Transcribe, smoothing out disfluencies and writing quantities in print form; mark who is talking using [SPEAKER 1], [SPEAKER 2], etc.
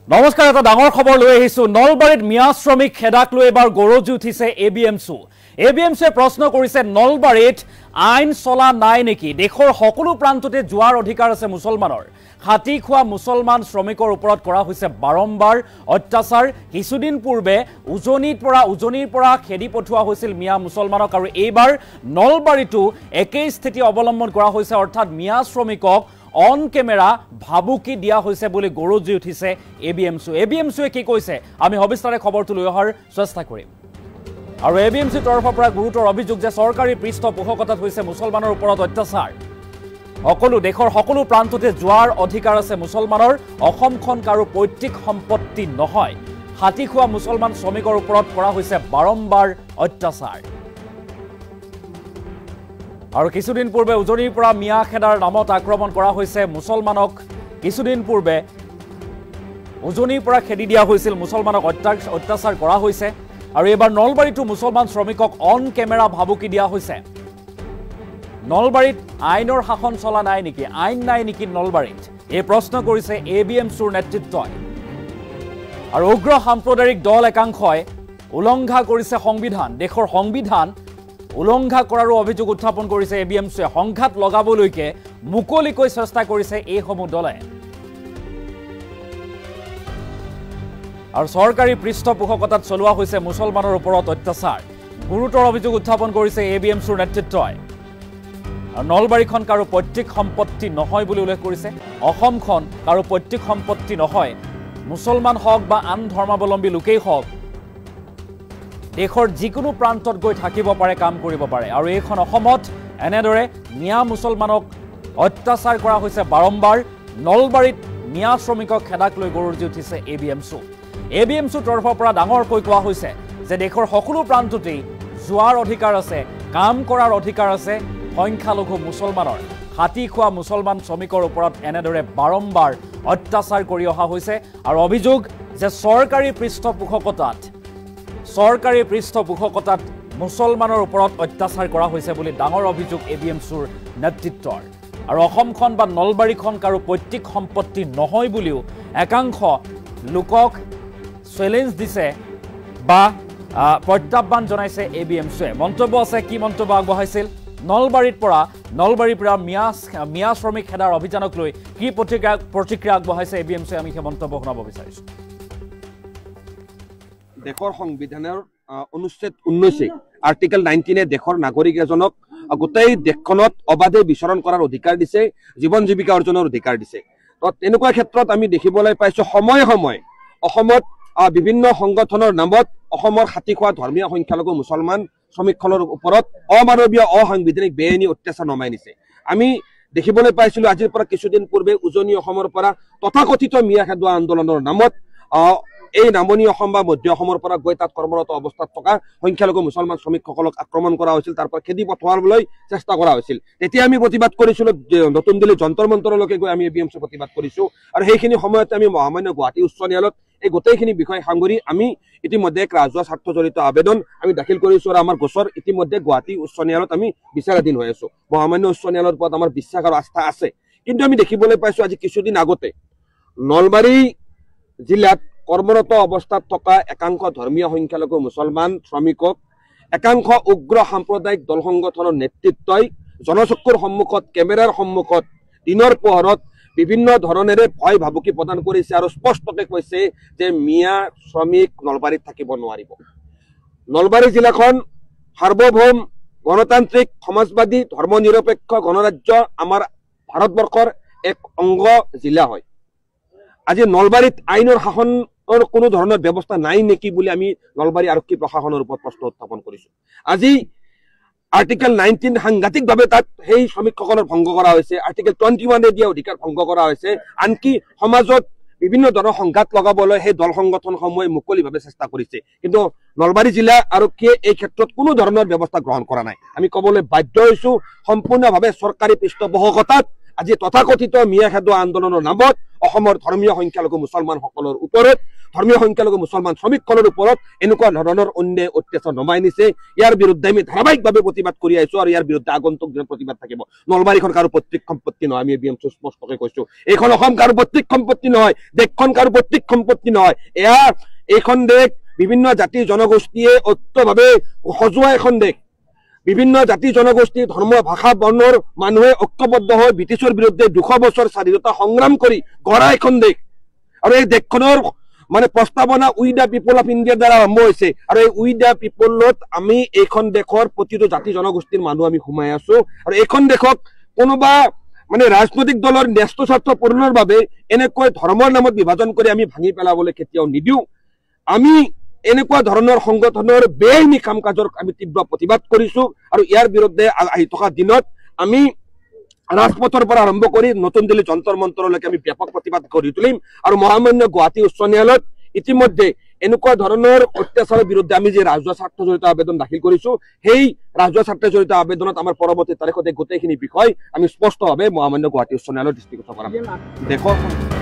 [SPEAKER 1] নমস্কাৰ, এটা ডাঙৰ খবৰ লৈ আহিছো। নলবাৰীত মিয়া শ্ৰমিক খেদাক লৈ এবাৰ গৰজি উঠিছে এবিএমছু। এবিএমছুৱে প্ৰশ্ন কৰিছে নলবাৰীত আইন চলা নাই নেকি? দেশৰ সকলো প্ৰান্ততে যোৱাৰ অধিকাৰ আছে মুছলমানৰ। হাতী খোৱা মুছলমান শ্ৰমিকৰ ওপৰত কৰা হৈছে বাৰম্বাৰ অত্যাচাৰ। কিছুদিন পূৰ্বে উজনিৰ পৰা খেদি পঠোৱা হৈছিল মিয়া মুছলমানক, আৰু এইবাৰ নলবাৰীতো একেই স্থিতি অৱলম্বন কৰা হৈছে, অৰ্থাৎ মিয়া শ্ৰমিকক অন কেমেৰা ভাবুকি দিয়া হৈছে বুলি গৰজি উঠিছে এবিএমছু। এবিএমছুৱে কি কৈছে আমি সবিস্তাৰে খবৰটো লৈ অহাৰ চেষ্টা কৰিম। আৰু এবিএমছুৰ তৰফৰ পৰা গুৰুতৰ অভিযোগ যে চৰকাৰী পৃষ্ঠপোষকতাত হৈছে মুছলমানৰ ওপৰত অত্যাচাৰ। দেশৰ সকলো প্ৰান্ততে যোৱাৰ অধিকাৰ আছে মুছলমানৰ। অসমখন কাৰো পৈতৃক সম্পত্তি নহয়। হাতী খোৱা মুছলমান শ্ৰমিকৰ ওপৰত কৰা হৈছে বাৰম্বাৰ অত্যাচাৰ। আৰু কিছুদিন পূৰ্বে উজনিৰ পৰা মিয়া খেদাৰ নামত আক্ৰমণ কৰা হৈছে মুছলমানক। কিছুদিন পূৰ্বে উজনিৰ পৰা খেদি দিয়া হৈছিল, মুছলমানক অত্যাচাৰ কৰা হৈছে। আৰু এইবাৰ নলবাৰীতো মুছলমান শ্ৰমিকক অন কেমেৰা ভাবুকি দিয়া হৈছে। নলবাৰীত আইনৰ শাসন চলা নাই নেকি? আইন নাই নেকি নলবাৰীত? এই প্ৰশ্ন কৰিছে এবিএমছুৰ নেতৃত্বই। আৰু উগ্ৰ সাম্প্ৰদায়িক দল একাংশই উলংঘা কৰিছে সংবিধান। দেশৰ সংবিধান উলংঘা কৰাৰো অভিযোগ উত্থাপন কৰিছে এবিএমছুৱে। সংঘাত লগাবলৈকে মুকলিকৈ চেষ্টা কৰিছে এইসমূহ দলে। আৰু চৰকাৰী পৃষ্ঠপোষকতাত চলোৱা হৈছে মুছলমানৰ ওপৰত অত্যাচাৰ। গুৰুতৰ অভিযোগ উত্থাপন কৰিছে এবিএমছুৰ নেতৃত্বই। আৰু নলবাৰীখন কাৰো পৈতৃক সম্পত্তি নহয় বুলি উল্লেখ কৰিছে। অসমখন কাৰো পৈতৃক সম্পত্তি নহয়। মুছলমান হওক বা আন ধৰ্মাৱলম্বী লোকেই হওক, দেশৰ যিকোনো প্ৰান্তত গৈ থাকিব পাৰে, কাম কৰিব পাৰে। আৰু এইখন অসমত এনেদৰে মিয়া মুছলমানক অত্যাচাৰ কৰা হৈছে বাৰম্বাৰ। নলবাৰীত মিয়া শ্ৰমিকক খেদাক লৈ গৰজি উঠিছে এবিএমছু। এবিএমছুৰ তৰফৰ পৰা ডাঙৰকৈ কোৱা হৈছে যে দেশৰ সকলো প্ৰান্ততেই যোৱাৰ অধিকাৰ আছে, কাম কৰাৰ অধিকাৰ আছে সংখ্যালঘু মুছলমানৰ। হাতী খোৱা মুছলমান শ্ৰমিকৰ ওপৰত এনেদৰে বাৰম্বাৰ অত্যাচাৰ কৰি অহা হৈছে। আৰু অভিযোগ যে চৰকাৰী পৃষ্ঠপোষকতাত মুছলমানৰ ওপৰত অত্যাচাৰ কৰা হৈছে বুলি ডাঙৰ অভিযোগ এবিএমছুৰ নেতৃত্বৰ। আৰু অসমখন বা নলবাৰীখন কাৰো পৈতৃক সম্পত্তি নহয় বুলিও একাংশ লোকক চেলেঞ্জ দিছে বা প্ৰত্যাহ্বান জনাইছে এবিএমছুৱে। মন্তব্য আছে, কি মন্তব্য আগবঢ়াইছিল? নলবাৰীৰ পৰা মিয়া শ্ৰমিক খেদাৰ অভিযানক লৈ কি প্ৰতিক্ৰিয়া আগবঢ়াইছে এবিএমছুৱে, আমি সেই মন্তব্য শুনাব বিচাৰিছোঁ।
[SPEAKER 2] দেশৰ সংবিধানৰ অনুচ্ছেদ 19 আৰ্টিকেল 19 দেশৰ নাগৰিক এজনক গোটেই দেশখনত অবাধে বিচৰণ কৰাৰ অধিকাৰ দিছে, জীৱন জীৱিকা অৰ্জনৰ অধিকাৰ দিছে। তো তেনেকুৱা ক্ষেত্ৰত আমি দেখিবলৈ পাইছোঁ সময়ে সময়ে অসমত বিভিন্ন সংগঠনৰ নামত অসমৰ হাতী খোৱা ধৰ্মীয় সংখ্যালঘু মুছলমান শ্ৰমিকখনৰ ওপৰত অমানৱীয় অসাংবিধানিক বেআইনী অত্যাচাৰ নমাই নিছে। আমি দেখিবলৈ পাইছিলোঁ আজিৰ পৰা কিছুদিন পূৰ্বে উজনি অসমৰ পৰা তথাকথিত মিয়া খেদোৱা আন্দোলনৰ নামত এই নামনি অসম বা মধ্য অসমৰ পৰা গৈ তাত কৰ্মৰত অৱস্থাত থকা সংখ্যালঘু মুছলমান শ্ৰমিকসকলক আক্ৰমণ কৰা হৈছিল, তাৰ পৰা খেদি পঠোৱাবলৈ চেষ্টা কৰা হৈছিল। তেতিয়া আমি প্ৰতিবাদ কৰিছিলোঁ, নতুন দিল্লী যন্তৰ মন্তৰলৈকে গৈ আমি এবিএমছু প্ৰতিবাদ কৰিছোঁ। আৰু সেইখিনি সময়তে আমি মহামান্য গুৱাহাটী উচ্চ ন্যায়ালয়ত এই গোটেইখিনি বিষয় সাঙুৰি আমি ইতিমধ্যে এক ৰাজহুৱা স্বাৰ্থজড়িত আবেদন আমি দাখিল কৰিছোঁ। আৰু আমাৰ গোচৰ ইতিমধ্যে গুৱাহাটী উচ্চ ন্যায়ালয়ত আমি বিচাৰাধীন হৈ আছোঁ। মহামান্য উচ্চ ন্যায়ালয়ৰ ওপৰত আমাৰ বিশ্বাস আৰু আস্থা আছে। কিন্তু আমি দেখিবলৈ পাইছোঁ আজি কিছুদিন আগতে নলবাৰী জিলাত কৰ্মৰত অৱস্থাত থকা একাংশ ধৰ্মীয় সংখ্যালঘু মুছলমান শ্ৰমিকক একাংশ উগ্ৰ সাম্প্ৰদায়িক দল সংগঠনৰ নেতৃত্বই জনচক্ষুৰ সন্মুখত, কেমেৰাৰ সন্মুখত, দিনৰ পোহৰত বিভিন্ন ধৰণেৰে ভয় ভাবুকি প্ৰদান কৰিছে আৰু স্পষ্টকৈ কৈছে যে মিয়া শ্ৰমিক নলবাৰীত থাকিব নোৱাৰিব। নলবাৰী জিলাখন সাৰ্বভৌম গণতান্ত্ৰিক সমাজবাদী ধৰ্ম নিৰপেক্ষ গণৰাজ্য আমাৰ ভাৰতবৰ্ষৰ এক অংগ জিলা হয়। আজি নলবাৰীত আইনৰ শাসনৰ কোনো ধৰণৰ ব্যৱস্থা নাই নেকি বুলি আমি নলবাৰী আৰক্ষী প্ৰশাসনৰ ওপৰত প্ৰশ্ন উত্থাপন কৰিছোঁ। আজি আৰ্টিকেল 19 সাংঘাতিকভাৱে তাত সেই শ্ৰমিকসকলৰ ভংগ কৰা হৈছে। আৰ্টিকেল 21 দিয়া অধিকাৰ ভংগ কৰা হৈছে। আনকি সমাজত বিভিন্ন ধৰণৰ সংঘাত লগাবলৈ সেই দল সংগঠনসমূহে মুকলিভাৱে চেষ্টা কৰিছে। কিন্তু নলবাৰী জিলা আৰক্ষীয়ে এই ক্ষেত্ৰত কোনো ধৰণৰ ব্যৱস্থা গ্ৰহণ কৰা নাই। আমি ক'বলৈ বাধ্য হৈছোঁ সম্পূৰ্ণভাৱে চৰকাৰী পৃষ্ঠপোষকতাত আজি তথাকথিত মিয়া খেদোৱা আন্দোলনৰ নামত অসমৰ ধৰ্মীয় সংখ্যালঘু মুছলমানসকলৰ ওপৰত ধৰ্মীয় সংখ্যালঘু মুছলমান শ্ৰমিকসকলৰ ওপৰত এনেকুৱা ধৰণৰ অন্যায় অত্যাচাৰ নমাই নিছে ইয়াৰ বিৰুদ্ধে আমি ধাৰাবাহিকভাৱে প্ৰতিবাদ কৰি আহিছো আৰু ইয়াৰ বিৰুদ্ধে আগন্তুক দিনত প্ৰতিবাদ থাকিব নলবাৰীখন কাৰো পৈতৃক সম্পত্তি নহয় আমি এবিএমচি স্পষ্টকৈ কৈছো এইখন অসম কাৰো পৈতৃক সম্পত্তি নহয় দেশখন কাৰো পৈতৃক সম্পত্তি নহয় এইখন দেশ বিভিন্ন জাতি জনগোষ্ঠীয়ে ঐক্যভাৱে সজোৱা এখন দেশ বিভিন্ন জাতি জনগোষ্ঠী ধৰ্ম ভাষা বৰ্ণৰ মানুহে ঐক্যবদ্ধ হৈ ব্ৰিটিছৰ বিৰুদ্ধে 200 বছৰ স্বাধীনতা সংগ্ৰাম কৰি গঢ়া এখন দেশ আৰু এই দেশখনৰ মানে প্ৰস্তাৱনা উই দা পিপল অফ ইণ্ডিয়াৰ দ্বাৰা আৰম্ভ হৈছে আৰু এই উই দা পিপলত আমি এইখন দেশৰ প্ৰতিটো জাতি জনগোষ্ঠীৰ মানুহ আমি সোমাই আছো আৰু এইখন দেশক কোনোবা মানে ৰাজনৈতিক দলৰ ন্যস্ত স্বাৰ্থ পূৰণৰ বাবে এনেকৈ ধৰ্মৰ নামত বিভাজন কৰি আমি ভাঙি পেলাবলৈ কেতিয়াও নিদিওঁ আমি এনেকুৱা ধৰণৰ সংগঠনৰ বেআইনী কাম কাজৰ আমি তীব্ৰ প্ৰতিবাদ কৰিছো আৰু ইয়াৰ বিৰুদ্ধে আহি থকা দিনত আমি ৰাজপথৰ পৰা আৰম্ভ কৰি নতুন দিল্লী যন্তৰ মন্তৰলৈকে আমি ব্যাপক প্ৰতিবাদ গঢ়ি তুলিম আৰু মহামান্য গুৱাহাটী উচ্চ ন্যায়ালয়ত ইতিমধ্যে এনেকুৱা ধৰণৰ অত্যাচাৰৰ বিৰুদ্ধে আমি যে ৰাজহুৱা স্বাৰ্থ জড়িত আবেদন দাখিল কৰিছো সেই ৰাজহুৱা স্বাৰ্থ জড়িত আবেদনত আমাৰ পৰৱৰ্তী তাৰিখতে গোটেইখিনি বিষয় আমি স্পষ্টভাৱে মহামান্য গুৱাহাটী উচ্চ ন্যায়ালয়ৰ দৃষ্টিগোচৰ কৰাম দেশৰ